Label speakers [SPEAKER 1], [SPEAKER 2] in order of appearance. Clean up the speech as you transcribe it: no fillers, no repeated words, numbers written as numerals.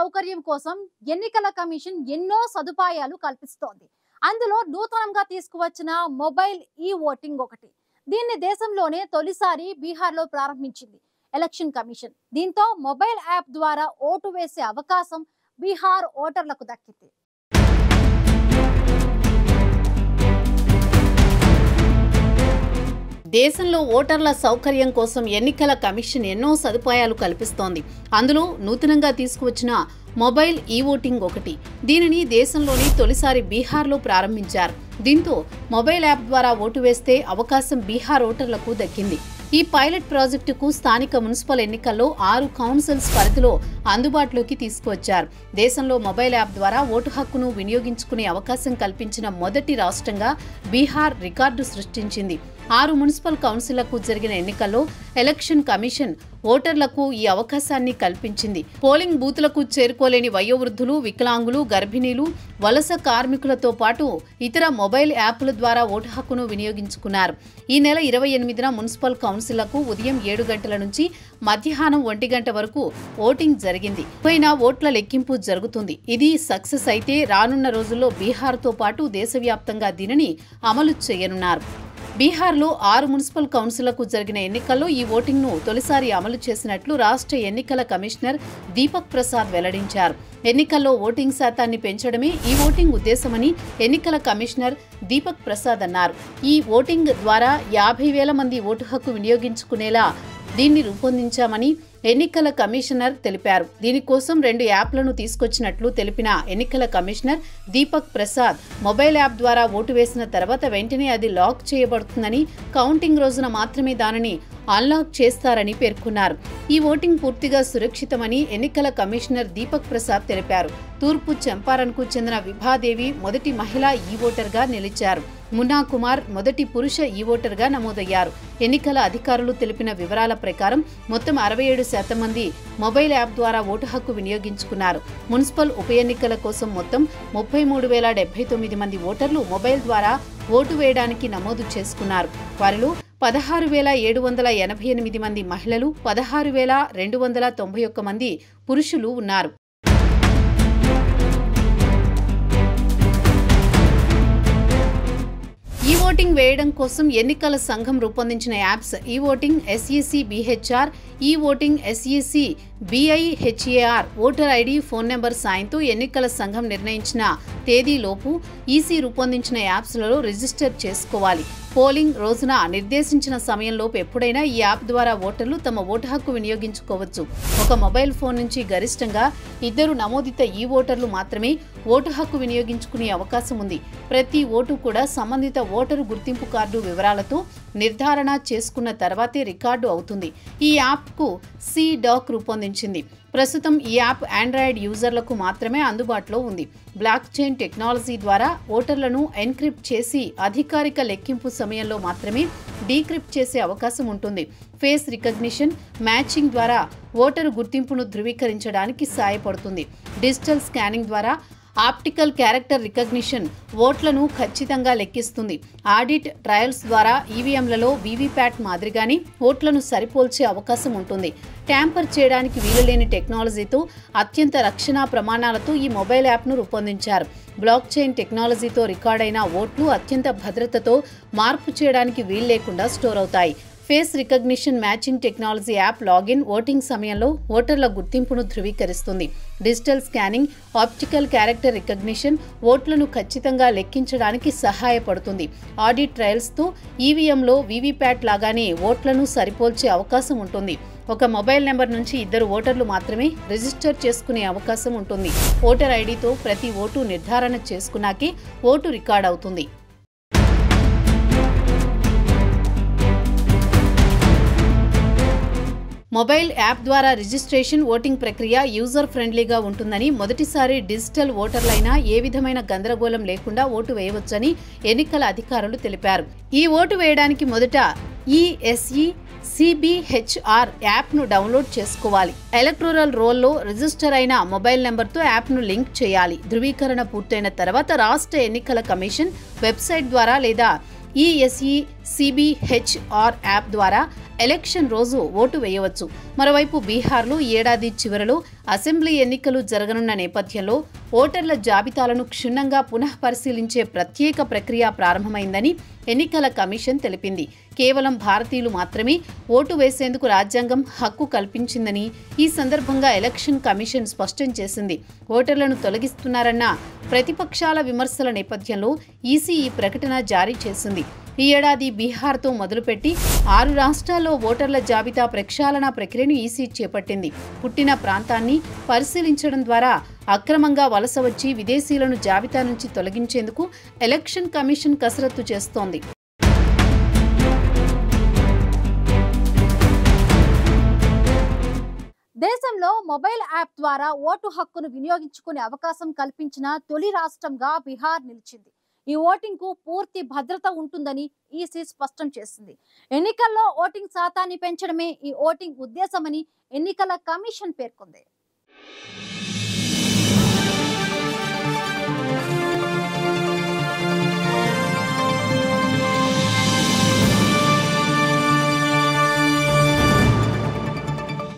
[SPEAKER 1] సౌకర్యం కోసం ఎన్నికల కమిషన్ ఎన్నో సదుపాయాలు కల్పిస్తోంది. అందులో నూతనంగా తీసుకువచ్చిన మొబైల్ ఓటింగ్ ఒకటి. దీన్ని దేశంలోనే తొలిసారి బీహార్లో ప్రారంభించింది ఎలక్షన్ కమిషన్. దీంతో మొబైల్ యాప్ ద్వారా ఓటు వేసే అవకాశం బీహార్ ఓటర్లకు దక్కింది. దేశంలో ఓటర్ల సౌకర్యం కోసం ఎన్నికల కమిషన్ ఎన్నో సదుపాయాలు కల్పిస్తోంది. అందులో నూతనంగా తీసుకువచ్చిన మొబైల్ ఓటింగ్ ఒకటి. దీనిని దేశంలోని తొలిసారి బీహార్లో ప్రారంభించారు. దీంతో మొబైల్ యాప్ ద్వారా ఓటు వేస్తే అవకాశం బీహార్ ఓటర్లకు దక్కింది. ఈ పైలట్ ప్రాజెక్టుకు స్థానిక మున్సిపల్ ఎన్నికల్లో 6 కౌన్సిల్స్ పరిధిలో అందుబాటులోకి తీసుకువచ్చారు. దేశంలో మొబైల్ యాప్ ద్వారా ఓటు హక్కును వినియోగించుకునే అవకాశం కల్పించిన మొదటి రాష్ట్రంగా బీహార్ రికార్డు సృష్టించింది. 6 మున్సిపల్ కౌన్సిళ్లకు జరిగిన ఎన్నికల్లో ఎలక్షన్ కమిషన్ ఓటర్లకు ఈ అవకాశాన్ని కల్పించింది. పోలింగ్ బూతులకు చేరుకోలేని వయోవృద్ధులు, వికలాంగులు, గర్భిణీలు, వలస కార్మికులతో పాటు ఇతర మొబైల్ యాప్ల ద్వారా ఓటు హక్కును వినియోగించుకున్నారు. ఈ నెల 28న మున్సిపల్ కౌన్సిళ్లకు ఉదయం 7 గంటల నుంచి మధ్యాహ్నం 1 గంట వరకు ఓటింగ్ జరిగింది. పైన ఓట్ల లెక్కింపు జరుగుతుంది. ఇది సక్సెస్ అయితే రానున్న రోజుల్లో బీహార్తో పాటు దేశవ్యాప్తంగా దీనిని అమలు చేయనున్నారు. బీహార్లో 6 మున్సిపల్ కౌన్సిళ్లకు జరిగిన ఎన్నికల్లో ఈ ఓటింగ్ను తొలిసారి అమలు చేసినట్లు రాష్ట్ర ఎన్నికల కమిషనర్ దీపక్ ప్రసాద్ వెల్లడించారు. ఎన్నికల్లో ఓటింగ్ శాతాన్ని పెంచడమే ఈ ఓటింగ్ ఉద్దేశమని ఎన్నికల కమిషనర్ దీపక్ ప్రసాద్ అన్నారు. ఈ ఓటింగ్ ద్వారా 50,000 మంది ఓటు హక్కు వినియోగించుకునేలా దీన్ని రూపొందించామని ఎన్నికల కమిషనర్ తెలిపారు. దీనికోసం 2 యాప్లను తీసుకొచ్చినట్లు తెలిపిన ఎన్నికల commissioner Deepak Prasad, mobile app ద్వారా ఓటు వేసిన తర్వాత వెంటనే అది లాక్ చేయబడుతుందని, కౌంటింగ్ రోజున మాత్రమే దానిని అన్లాక్ చేస్తారని పేర్కొన్నారు. ఈ ఓటింగ్ పూర్తిగా సురక్షితమని ఎన్నికల కమిషనర్ దీపక్ ప్రసాద్ తెలిపారు. తూర్పు చంపారణ్కు చెందిన విభాదేవి మొదటి మహిళా ఓటర్గా నిలిచారు. మున్నా కుమార్ మొదటి పురుష ఓటర్గా నమోదయ్యారు. ఎన్నికల అధికారులు తెలిపిన వివరాల ప్రకారం మొత్తం 67% మంది మొబైల్ యాప్ ద్వారా ఓటు హక్కు వినియోగించుకున్నారు. మున్సిపల్ ఉప ఎన్నికల కోసం మొత్తం 33,079 మంది ఓటర్లు మొబైల్ ద్వారా ఓటు వేయడానికి నమోదు చేసుకున్నారు. వారిలో 16,788 మంది మహిళలు, 16,291 మంది పురుషులు ఉన్నారు. ఈ ఓటింగ్ వేయడం కోసం ఎన్నికల సంఘం రూపొందించిన యాప్స్ ఈ ఓటింగ్ SEC BHR, ఈ voting SEC BIHAR, voter ID, phone number సాయంతో ఎన్నికల సంఘం నిర్ణయించిన తేదీలోపు ఈసీ రూపొందించిన యాప్స్లలో రిజిస్టర్ చేసుకోవాలి. పోలింగ్ రోజున నిర్దేశించిన సమయంలోపు ఎప్పుడైనా ఈ యాప్ ద్వారా ఓటర్లు తమ ఓటు హక్కు వినియోగించుకోవచ్చు. ఒక మొబైల్ ఫోన్ నుంచి గరిష్టంగా 2 నమోదిత ఓటర్లు మాత్రమే ఓటు హక్కు వినియోగించుకునే అవకాశం ఉంది. ప్రతి ఓటు కూడా సంబంధిత ఓటరు గుర్తింపు కార్డు వివరాలతో నిర్ధారణ చేసుకున్న తర్వాతే రికార్డు అవుతుంది. ఈ యాప్కు C-DOC రూపొందించింది. ప్రస్తుతం ఈ యాప్ ఆండ్రాయిడ్ యూజర్లకు మాత్రమే అందుబాటులో ఉంది. బ్లాక్ చైన్ టెక్నాలజీ ద్వారా ఓటర్లను ఎన్క్రిప్ట్ చేసి అధికారిక లెక్కింపు సమయంలో మాత్రమే డీక్రిప్ట్ చేసే అవకాశం ఉంటుంది. ఫేస్ రికగ్నిషన్, మ్యాచింగ్ ద్వారా ఓటరు గుర్తింపును ధృవీకరించడానికి సహాయపడుతుంది. డిజిటల్ స్కానింగ్ ద్వారా ఆప్టికల్ క్యారెక్టర్ రికగ్నిషన్ ఓట్లను ఖచ్చితంగా లెక్కిస్తుంది. ఆడిట్ ట్రయల్స్ ద్వారా ఈవీఎంలలో వీవీప్యాట్ మాదిరిగానే ఓట్లను సరిపోల్చే అవకాశం ఉంటుంది. ట్యాంపర్ చేయడానికి వీలులేని టెక్నాలజీతో అత్యంత రక్షణ ప్రమాణాలతో ఈ మొబైల్ యాప్ను రూపొందించారు. బ్లాక్ చైన్ టెక్నాలజీతో రికార్డైన ఓట్లు అత్యంత భద్రతతో మార్పు చేయడానికి వీలు లేకుండా స్టోర్ అవుతాయి. Face recognition matching technology app login voting సమయంలో ఓటర్ల గుర్తింపును ధృవీకరిస్తుంది. Digital scanning, optical character recognition ఓట్లను ఖచ్చితంగా లెక్కించడానికి సహాయపడుతుంది. ఆడిట్ ట్రయల్స్తో ఈవీఎంలో వీవీప్యాట్ లాగానే ఓట్లను సరిపోల్చే అవకాశం ఉంటుంది. ఒక మొబైల్ నెంబర్ నుంచి 2 ఓటర్లు మాత్రమే రిజిస్టర్ చేసుకునే అవకాశం ఉంటుంది. ఓటర్ ఐడితో ప్రతి ఓటు నిర్ధారణ చేసుకున్నాకే ఓటు రికార్డ్ అవుతుంది. మొబైల్ యాప్ ద్వారా రిజిస్ట్రేషన్, ఓటింగ్ ప్రక్రియ యూజర్ ఫ్రెండ్లీగా ఉంటుందని, మొదటిసారి డిజిటల్ ఓటర్లైనా ఏ విధమైన గందరగోళం లేకుండా ఓటు వేయవచ్చని ఎన్నికల అధికారులు తెలిపారు. ఈ ఓటు వేయడానికి మొదట ESE CBHR యాప్ను డౌన్లోడ్ చేసుకోవాలి. ఎలక్టోరల్ రోల్లో రిజిస్టర్ అయిన మొబైల్ నెంబర్తో యాప్ను లింక్ చేయాలి. ధృవీకరణ పూర్తయిన తర్వాత రాష్ట్ర ఎన్నికల కమిషన్ వెబ్సైట్ ద్వారా లేదా ESE CBHR యాప్ ద్వారా ఎలక్షన్ రోజు ఓటు వేయవచ్చు. మరోవైపు బీహార్లో ఈ ఏడాది చివరలో అసెంబ్లీ ఎన్నికలు జరగనున్న నేపథ్యంలో ఓటర్ల జాబితాలను క్షుణ్ణంగా పునఃపరిశీలించే ప్రత్యేక ప్రక్రియ ప్రారంభమైందని ఎన్నికల కమిషన్ తెలిపింది. కేవలం భారతీయులు మాత్రమే ఓటు వేసేందుకు రాజ్యాంగం హక్కు కల్పించిందని ఈ సందర్భంగా ఎలక్షన్ కమిషన్ స్పష్టం చేసింది. ఓటర్లను తొలగిస్తున్నారన్న ప్రతిపక్షాల విమర్శల నేపథ్యంలో ఈసీ ఈ ప్రకటన జారీ చేసింది. ఈ ఏడాది బీహార్తో మొదలుపెట్టి 6 రాష్ట్రాల్లో ఓటర్ల జాబితా ప్రక్షాళన ప్రక్రియను ఈసీ చేపట్టింది. పుట్టిన ప్రాంతాన్ని పరిశీలించడం ద్వారా అక్రమంగా వలస వచ్చి విదేశీయులను జాబితా నుంచి తొలగించేందుకు ఎలక్షన్ కమిషన్ కసరత్తు చేస్తోంది.
[SPEAKER 2] దేశంలో మొబైల్ యాప్ ద్వారా ఓటు హక్కును వినియోగించుకునే అవకాశం కల్పించిన తొలి రాష్ట్రంగా బీహార్ నిలిచింది. ఈ ఓటింగ్ కు పూర్తి భద్రత ఉంటుందని ఈసీ స్పష్టం చేసింది. ఎన్నికల్లో ఓటింగ్ శాతాన్ని పెంచడమే ఈ ఓటింగ్ ఉద్దేశమని ఎన్నికల కమిషన్ పేర్కొంది.